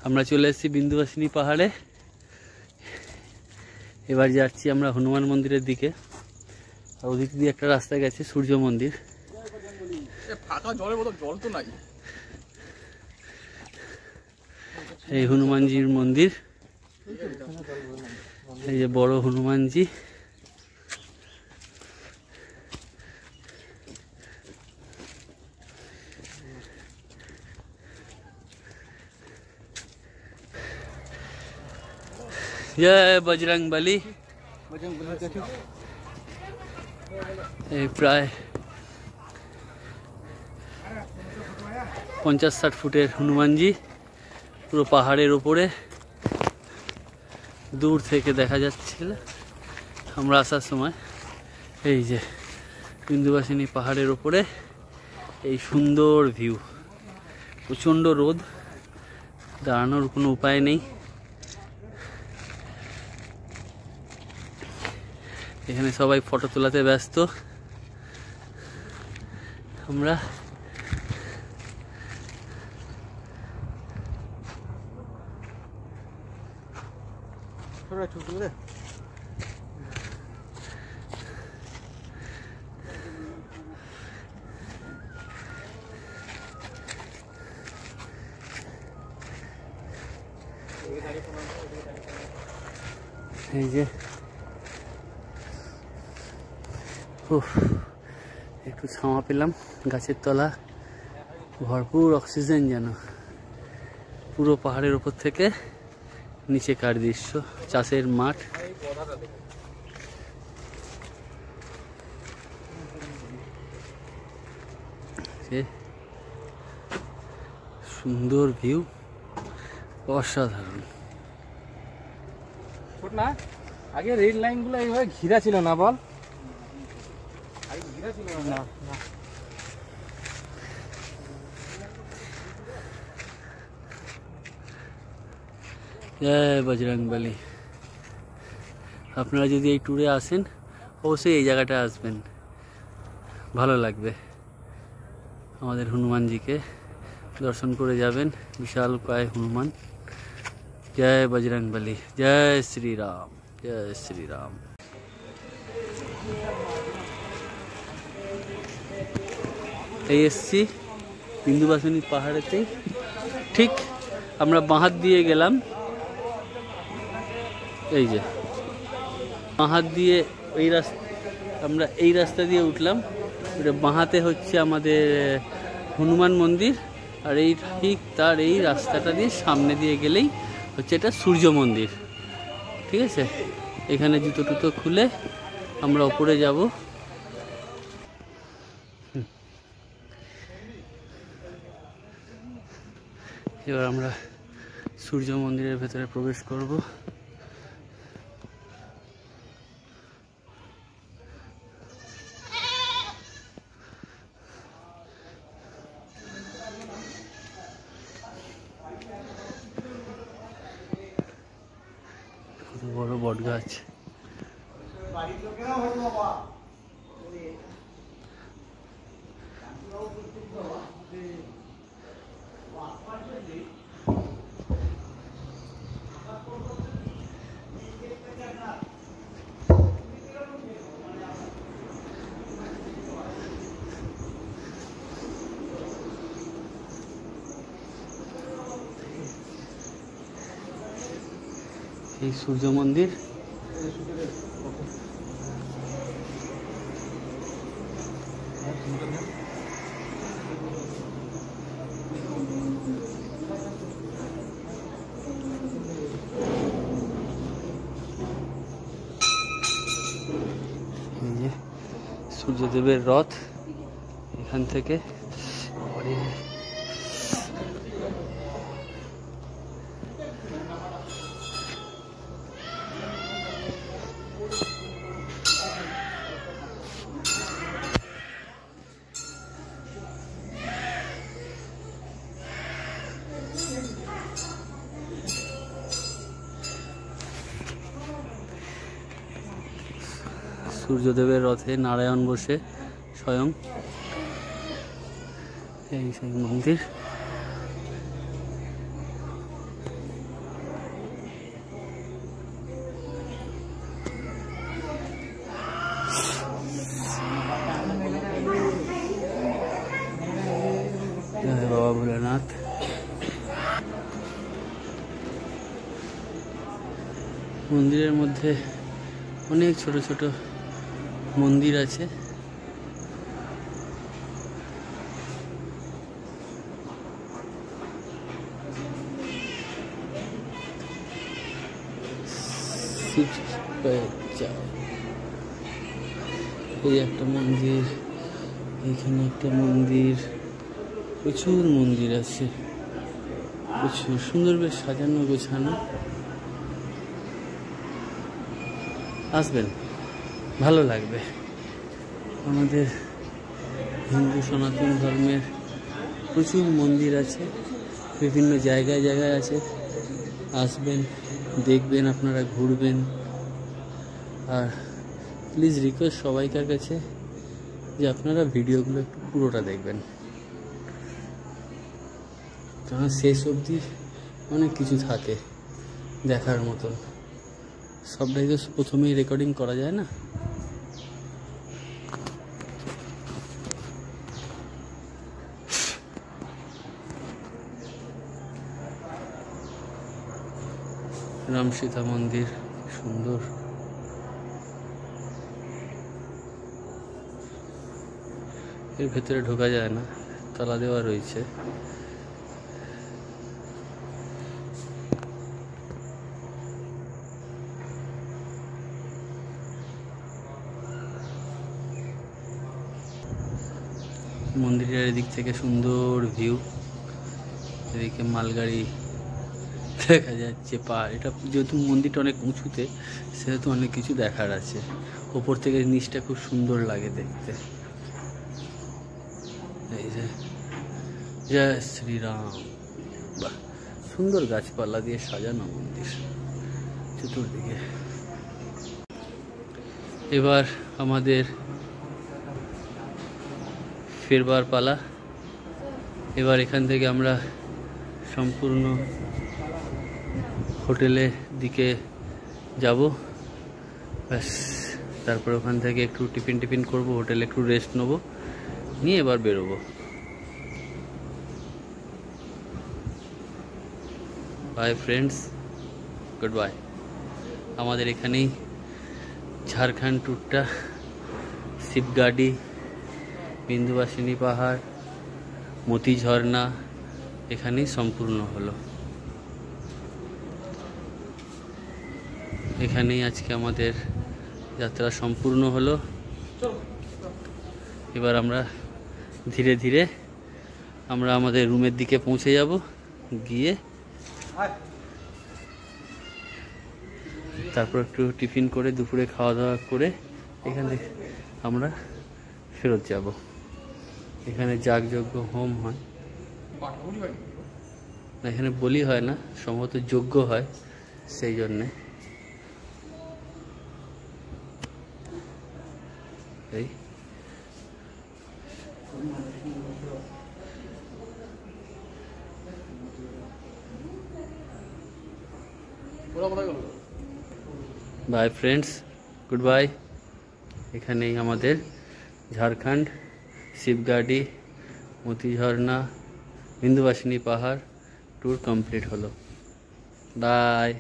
আমরা চলে এসেছি বিন্দুবাসিনী পাহাড়ে। এবার যাচ্ছি আমরা হনুমান মন্দিরের দিকে। আর ওদিক দিয়ে একটা রাস্তা গেছে সূর্য মন্দির। এই হনুমানজির মন্দির, এই যে বড় হনুমানজি। জয় বজরং বলি। এই প্রায় 50-60 ফুটের হনুমানজি, পুরো পাহাড়ের উপরে দূর থেকে দেখা যাচ্ছিল আমরা আসার সময়। এই যে বিন্দুবাসিনী পাহাড়ের উপরে এই সুন্দর ভিউ। প্রচণ্ড রোদ, দাঁড়ানোর কোনো উপায় নেই। এখানে সবাই ফটো তোলাতে ব্যস্ত। আমরা এই যে একটু ছাওয়া পেলাম, গাছের তলা, ভরপুর অক্সিজেন। যেন পুরো পাহাড়ের উপর থেকে নিচেকার দৃশ্য, চাষের মাঠ। সুন্দর ভিউ, অসাধারণ। না আগে রেল লাইন গুলো এইভাবে ঘিরা ছিল না, বল? ঘিরা ছিল না। জয় বজরং বলি। আপনারা যদি এই ট্যুরে আসেন অবশ্যই এই জায়গাটা আসবেন, ভালো লাগবে। আমাদের হনুমানজিকে দর্শন করে যাবেন, বিশাল কায় হনুমান। জয় বজরং বলি, জয় শ্রীরাম, জয় শ্রীরাম। এই এসছি বিন্দুবাসিনী পাহাড়েতেই। ঠিক আমরা বাঁ হাত দিয়ে গেলাম, এই যে বাঁ হাত দিয়ে এই রাস্তা, আমরা এই রাস্তা দিয়ে উঠলাম। এটা বাঁ হাতে হচ্ছে আমাদের হনুমান মন্দির, আর এই ঠিক তার এই রাস্তাটা দিয়ে সামনে দিয়ে গেলেই হচ্ছে এটা সূর্য মন্দির। ঠিক আছে, এখানে জুতো টুতো খুলে আমরা ওপরে যাব। এবার আমরা সূর্য মন্দিরের ভেতরে প্রবেশ করব। কত বড় বট গাছ। এই সূর্য মন্দির। সূর্যদেবের রথ এখান থেকে সূর্যদেবের রথে নারায়ণ বসে স্বয়ং। এই সেই মন্দির। ভোলানাথ। মন্দিরের মধ্যে অনেক ছোট ছোট মন্দির আছে। এই একটা মন্দির, এখানে একটা মন্দির, প্রচুর মন্দির আছে, প্রচুর সুন্দর, বেশ সাজানো গোছানো। আসবেন, ভালো লাগবে। আমাদের হিন্দু সনাতন ধর্মের প্রচুর মন্দির আছে, বিভিন্ন জায়গায় জায়গায় আছে। আসবেন, দেখবেন, আপনারা ঘুরবেন। আর প্লিজ রিকোয়েস্ট সবাইকার কাছে যে আপনারা ভিডিওগুলো একটু পুরোটা দেখবেন, কারণ শেষ অবধি অনেক কিছু থাকে দেখার মতন। সবটাই তো প্রথমেই রেকর্ডিং করা যায় না। রাম সীতা মন্দির সুন্দর। এর ভেতরে ঢোকা যায় না, তালা দেওয়া রয়েছে। মন্দিরের এদিক থেকে সুন্দর ভিউ, এদিকে মালগাড়ি দেখা যাচ্ছে। পাহাড়, এটা যেহেতু মন্দিরটা অনেক উঁচুতে, সেহেতু অনেক কিছু দেখার আছে। ওপর থেকে নিচটা খুব সুন্দর লাগে দেখতে। এই যে জয় শ্রীরাম, বাহ, সুন্দর গাছপালা দিয়ে সাজানো মন্দির চতুর্দিকে। এবার আমাদের ফেরবার পালা। এবার এখান থেকে আমরা সম্পূর্ণ হোটেলের দিকে যাব। ব্যাস, তারপর ওখান থেকে একটু টিফিন করব, হোটেলে একটু রেস্ট নেব, নিয়ে এবার বেরোবো। By friends, good bye. আমাদের এখানেই ঝাড়খণ্ড ট্যুরটা, শিবগাড়ি, বিন্দুবাসিনী পাহাড়, মতি ঝর্ণা এখানেই সম্পূর্ণ হলো। এখানেই আজকে আমাদের যাত্রা সম্পূর্ণ হলো। এবার আমরা ধীরে ধীরে আমরা আমাদের রুমের দিকে পৌঁছে যাব, গিয়ে তারপর একটু টিফিন করে দুপুরে খাওয়া দাওয়া করে এখান থেকে আমরা ফেরত যাব। এখানে যাগযজ্ঞ হোম হয়, এখানে বলি হয় না, সম্ভবত যজ্ঞ হয়, সেই জন্যে। এই বাই ফ্রেন্ডস, গুড বাই। এখানেই আমাদের ঝাড়খণ্ড, শিবগাড়ি, মতি ঝর্ণা, বিন্দুবাসিনী পাহাড় ট্যুর কমপ্লিট হলো। বাই।